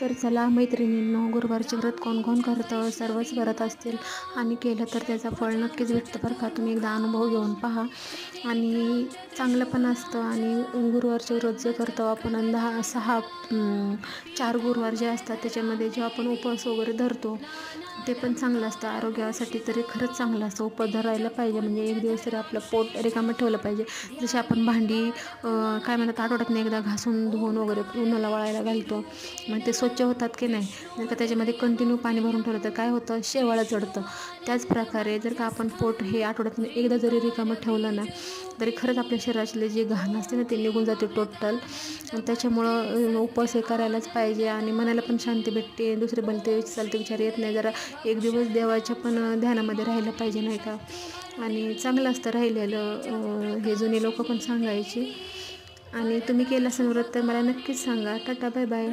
तर चला मैत्रिणींनो, गुरुवारचे व्रत कोण कोण करतं, सर्वच करत असतील आणि केलं तर त्याचं फळ नक्कीच भेटतं बरं का. तुम्ही एकदा अनुभव घेऊन पहा आणि चांगलं पण असतं. आणि गुरुवारचे व्रत जे करतो आपण आणि 4 गुरुवार जे असतात त्याच्यामध्ये जे आपण उपवास वगैरे धरतो ते पण चांगलं असतं. आरोग्यासाठी तरी खरंच चांगलं असतं. उपवास धरायला पाहिजे, म्हणजे एक दिवस तरी आपलं पोट रिकामं ठेवलं पाहिजे. जसे आपण भांडी काय म्हणतात आठवड्यातून एकदा घासून धुवून वगैरे उन्हाला वाळायला घालतो, मग ते स्वच्छ होतात की नाही. जर का त्याच्यामध्ये कंटिन्यू पाणी भरून ठेवलं तर काय होतं, शेवाळं चढतं. त्याचप्रकारे जर का आपण पोट हे आठवड्यातून एकदा जरी रिकामं ठेवलं ना, तरी खरंच आपल्या शरीरातले जे घाण असते ना ते निघून जाते टोटल. त्याच्यामुळं उपवास हे करायलाच पाहिजे आणि मनाला पण शांती भेटते. दुसरे भलते चालते विचार येत नाही. जरा एक दिवस देवाच्या पण ध्यानामध्ये राहिलं पाहिजे नाही का. आणि चांगलं असतं राहिलेलं, हे जुने लोक पण सांगायचे. आणि तुम्ही केलं असेल व्रत तर मला नक्कीच सांगा. Tata, bye bye.